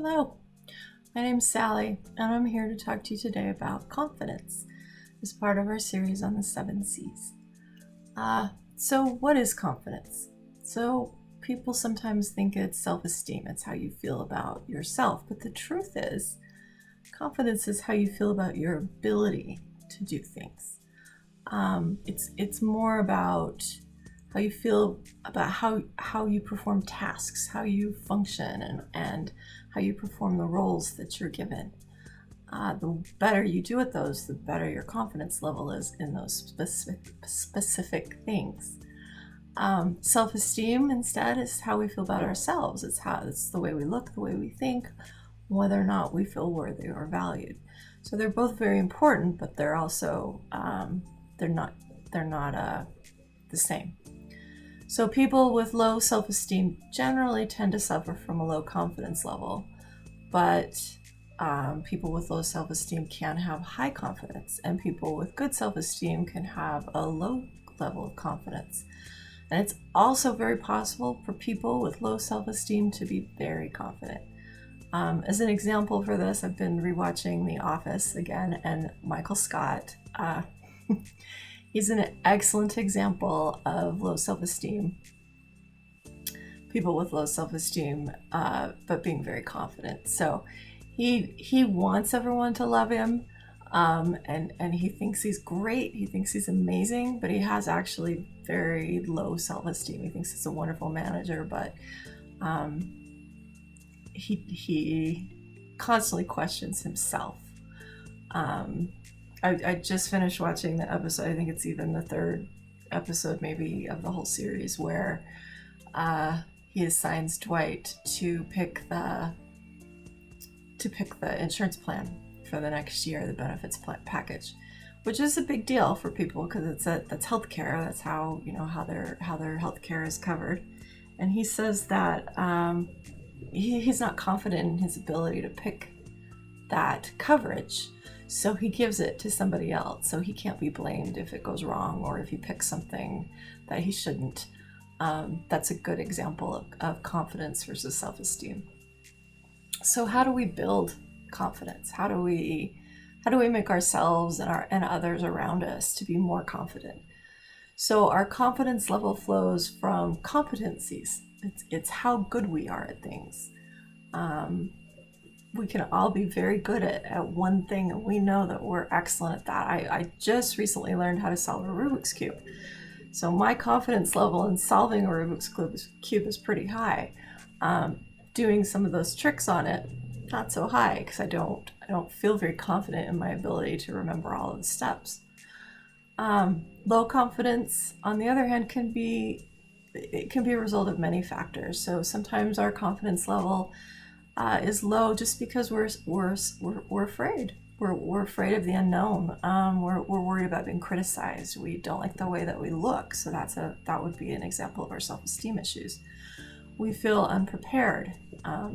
Hello, my name's Sally, and I'm here to talk to you today about confidence as part of our series on the 7 C's. So what is confidence? So people sometimes think it's self-esteem, it's how you feel about yourself, but the truth is, confidence is how you feel about your ability to do things. It's more about how you feel about how you perform tasks, how you function, and how you perform the roles that you're given. The better you do at those, the better your confidence level is in those specific things. Self-esteem, instead, is how we feel about ourselves. It's the way we look, the way we think, whether or not we feel worthy or valued. So they're both very important, but they're also they're not the same. So people with low self-esteem generally tend to suffer from a low confidence level, but people with low self-esteem can have high confidence, and people with good self-esteem can have a low level of confidence. And it's also very possible for people with low self-esteem to be very confident. As an example for this, I've been rewatching The Office again, and Michael Scott, he's an excellent example of low self-esteem. People with low self-esteem, but being very confident. So he wants everyone to love him, and he thinks he's great. He thinks he's amazing, but he has actually very low self-esteem. He thinks he's a wonderful manager, but he constantly questions himself. I just finished watching the episode. I think it's even the third episode maybe of the whole series, where he assigns Dwight to pick the insurance plan for the next year, the benefits package, which is a big deal for people because that's healthcare. That's how their healthcare is covered. And he says that he's not confident in his ability to pick that coverage, so he gives it to somebody else. So he can't be blamed if it goes wrong or if he picks something that he shouldn't. That's a good example of confidence versus self-esteem. So how do we build confidence? How do we make ourselves and others around us to be more confident? So our confidence level flows from competencies. It's how good we are at things. We can all be very good at one thing, and we know that we're excellent at that. I just recently learned how to solve a Rubik's Cube. So my confidence level in solving a Rubik's Cube is pretty high. Doing some of those tricks on it, not so high, because I don't feel very confident in my ability to remember all of the steps. Low confidence, on the other hand, can be a result of many factors. So sometimes our confidence level is low just because we're afraid. We're afraid of the unknown. We're worried about being criticized. We don't like the way that we look. So that would be an example of our self-esteem issues. We feel unprepared.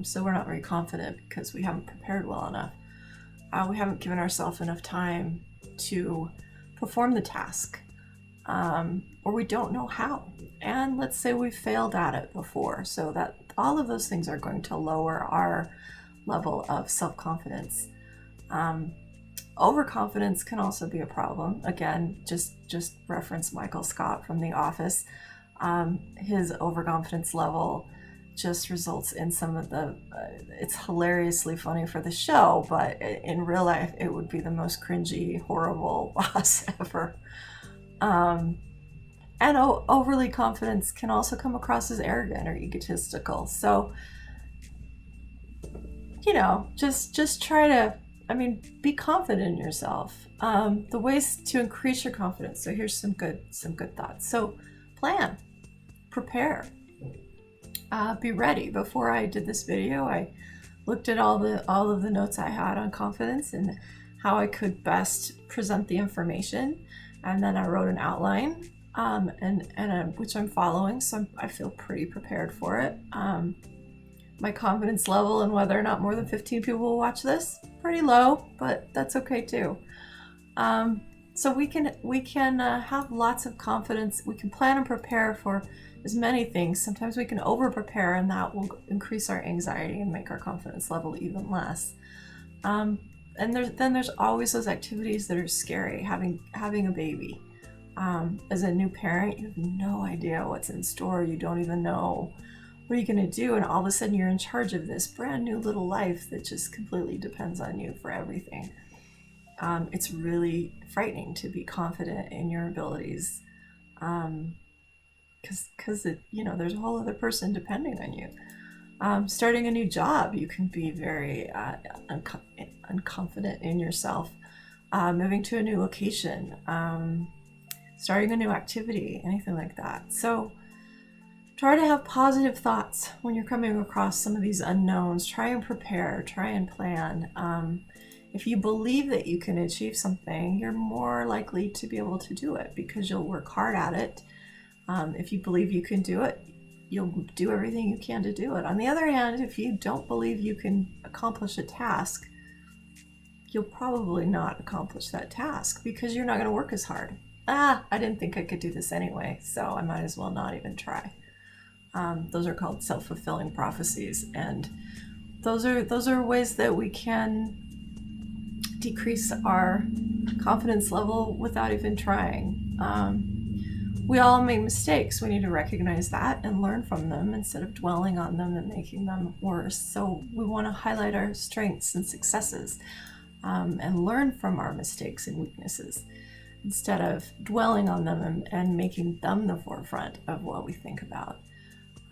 So we're not very confident because we haven't prepared well enough. We haven't given ourselves enough time to perform the task, or we don't know how. And let's say we failed at it before. So that all of those things are going to lower our level of self-confidence. Overconfidence can also be a problem. Again, just reference Michael Scott from The Office. His overconfidence level just results in some of the, it's hilariously funny for the show, but in real life, it would be the most cringy, horrible boss ever. And overly confidence can also come across as arrogant or egotistical. So, just try to, be confident in yourself. The ways to increase your confidence. So here's some good thoughts. So plan, prepare, be ready. Before I did this video, I looked at all of the notes I had on confidence and how I could best present the information. And then I wrote an outline, which I'm following. So I feel pretty prepared for it. My confidence level and whether or not more than 15 people will watch this, pretty low, but that's okay too. So we can have lots of confidence. We can plan and prepare for as many things. Sometimes we can over prepare, and that will increase our anxiety and make our confidence level even less. Um, and there's always those activities that are scary. Having a baby. As a new parent, you have no idea what's in store. You don't even know what are you going to do, and all of a sudden you're in charge of this brand new little life that just completely depends on you for everything. It's really frightening to be confident in your abilities, because there's a whole other person depending on you. Starting a new job, you can be very unconfident in yourself. Moving to a new location, starting a new activity, anything like that. So try to have positive thoughts when you're coming across some of these unknowns. Try and prepare, try and plan. If you believe that you can achieve something, you're more likely to be able to do it because you'll work hard at it. If you believe you can do it, you'll do everything you can to do it. On the other hand, if you don't believe you can accomplish a task, you'll probably not accomplish that task because you're not going to work as hard. I didn't think I could do this anyway, so I might as well not even try. Those are called self-fulfilling prophecies, and those are ways that we can decrease our confidence level without even trying. We all make mistakes. We need to recognize that and learn from them instead of dwelling on them and making them worse. So we want to highlight our strengths and successes, and learn from our mistakes and weaknesses instead of dwelling on them and making them the forefront of what we think about.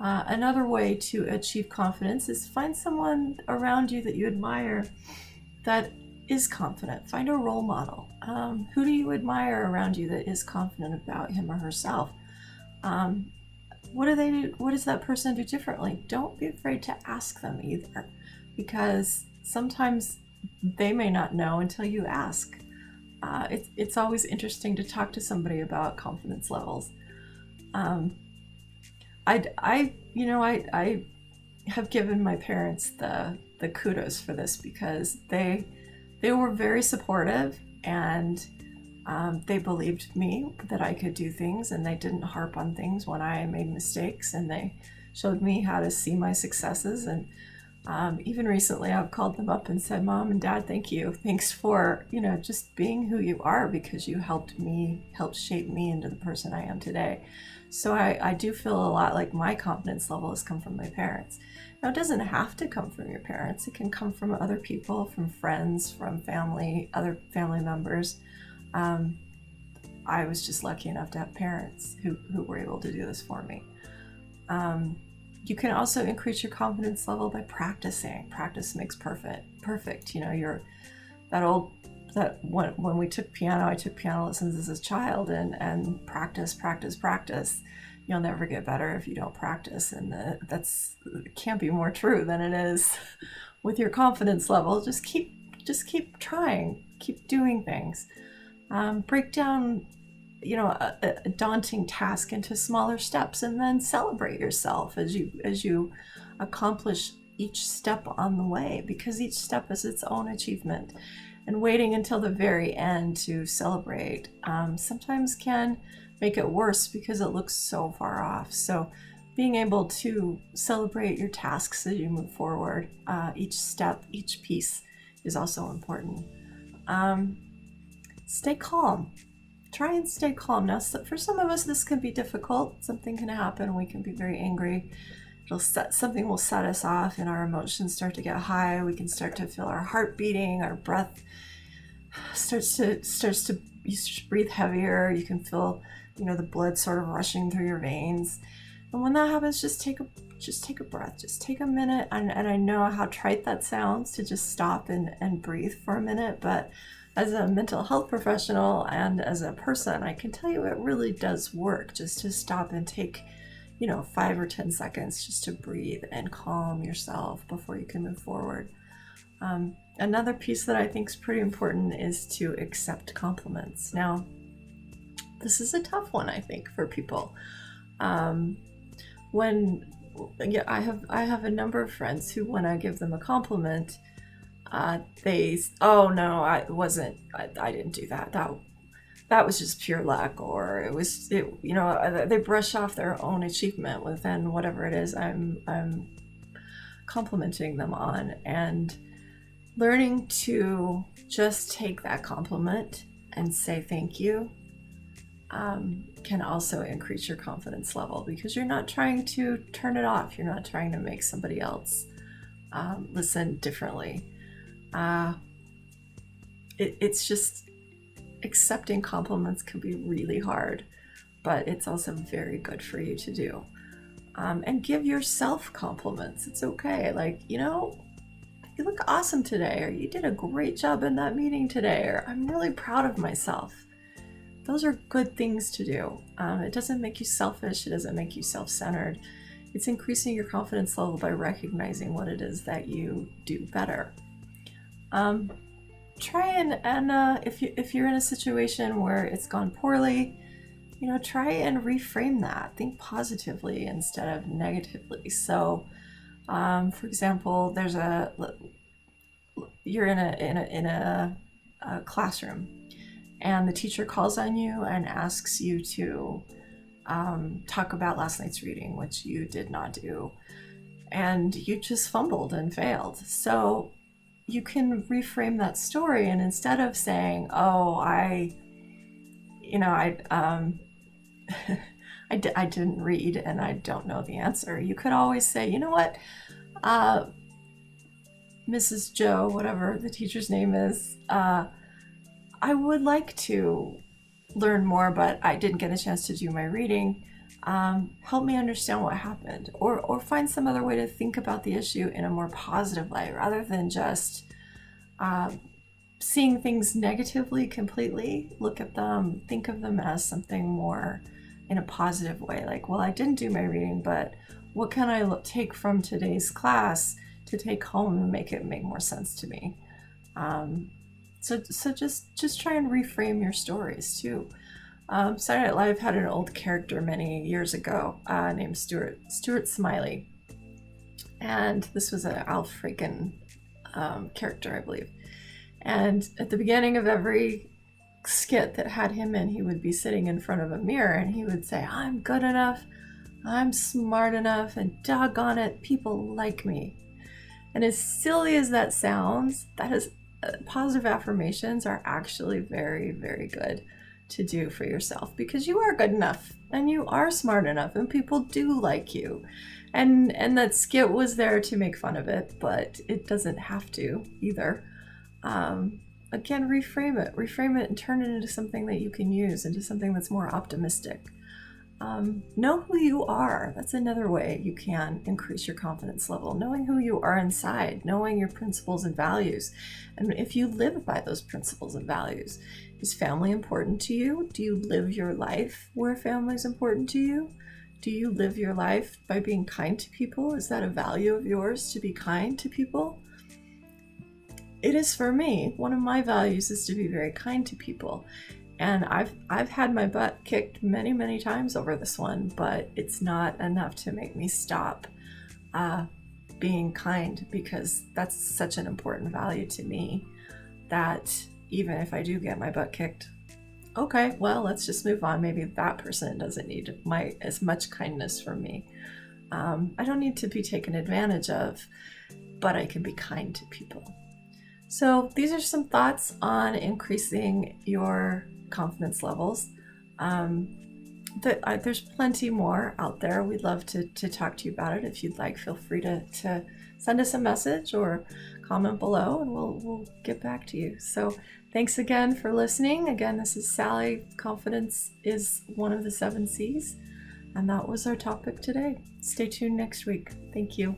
Another way to achieve confidence is find someone around you that you admire that is confident. Find a role model. Who do you admire around you that is confident about him or herself? What do they do? What does that person do differently? Don't be afraid to ask them either, because sometimes they may not know until you ask. It's always interesting to talk to somebody about confidence levels. I have given my parents the kudos for this because they were very supportive, and they believed me that I could do things, and they didn't harp on things when I made mistakes, and they showed me how to see my successes. And even recently I've called them up and said, Mom and Dad, thank you. Thanks for, just being who you are, because you helped shape me into the person I am today. So I do feel a lot like my confidence level has come from my parents. Now, it doesn't have to come from your parents. It can come from other people, from friends, from family, other family members. I was just lucky enough to have parents who were able to do this for me. You can also increase your confidence level by practicing. Practice makes perfect. You're when we took piano, I took piano lessons as a child, and practice. You'll never get better if you don't practice, and that's can't be more true than it is with your confidence level. Just keep trying, keep doing things. Break down a daunting task into smaller steps, and then celebrate yourself as you accomplish each step on the way, because each step is its own achievement. And waiting until the very end to celebrate sometimes can make it worse because it looks so far off. So being able to celebrate your tasks as you move forward, each step, each piece, is also important. Stay calm. Try and stay calm. Now, for some of us, this can be difficult. Something can happen. We can be very angry. Something will set us off, and our emotions start to get high. We can start to feel our heart beating. Our breath starts to you breathe heavier. You can feel, the blood sort of rushing through your veins. And when that happens, just take a breath. Just take a minute. And I know how trite that sounds to just stop and breathe for a minute, but as a mental health professional and as a person, I can tell you it really does work just to stop and take 5 or 10 seconds just to breathe and calm yourself before you can move forward. Another piece that I think is pretty important is to accept compliments. Now, this is a tough one, I think, for people. I have a number of friends who, when I give them a compliment, oh no, I didn't do that. that was just pure luck, or they brush off their own achievement within whatever it is I'm complimenting them on, and learning to just take that compliment and say thank you can also increase your confidence level, because you're not trying to turn it off. You're not trying to make somebody else listen differently. It's just accepting compliments can be really hard, but it's also very good for you to do. And give yourself compliments. It's okay. Like, you look awesome today, or you did a great job in that meeting today, or I'm really proud of myself. Those are good things to do. It doesn't make you selfish. It doesn't make you self-centered. It's increasing your confidence level by recognizing what it is that you do better. Try and if you're in a situation where it's gone poorly, try and reframe that. Think positively instead of negatively. So, for example, you're in a classroom, and the teacher calls on you and asks you to talk about last night's reading, which you did not do, and you just fumbled and failed. So you can reframe that story, and instead of saying, "Oh, I didn't read and I don't know the answer," you could always say, "You know what, Mrs. Joe, whatever the teacher's name is, I would like to learn more, but I didn't get a chance to do my reading. Help me understand what happened," or find some other way to think about the issue in a more positive light, rather than just seeing things negatively completely. Look at them, think of them as something more in a positive way. Like, well, I didn't do my reading, but what can I take from today's class to take home and make it make more sense to me? So just try and reframe your stories too. Saturday Night Live had an old character many years ago named Stuart Smiley, and this was an Al Franken character, I believe. And at the beginning of every skit that had him in, he would be sitting in front of a mirror and he would say, "I'm good enough, I'm smart enough, and doggone it, people like me." And as silly as that sounds, that is positive affirmations are actually very, very good to do for yourself, because you are good enough and you are smart enough and people do like you. And that skit was there to make fun of it, but it doesn't have to either. Again, reframe it and turn it into something that you can use, into something that's more optimistic. Know who you are. That's another way you can increase your confidence level. Knowing who you are inside, knowing your principles and values. And if you live by those principles and values, is family important to you? Do you live your life where family is important to you? Do you live your life by being kind to people? Is that a value of yours, to be kind to people? It is for me. One of my values is to be very kind to people. And I've had my butt kicked many, many times over this one, but it's not enough to make me stop being kind, because that's such an important value to me that even if I do get my butt kicked, okay, well, let's just move on. Maybe that person doesn't need as much kindness from me. I don't need to be taken advantage of, but I can be kind to people. So these are some thoughts on increasing your confidence levels. There's plenty more out there. We'd love to talk to you about it. If you'd like, feel free to send us a message or comment below, and we'll get back to you. So thanks again for listening. Again, this is Sally. Confidence is one of the 7 C's, and that was our topic today. Stay tuned next week. Thank you.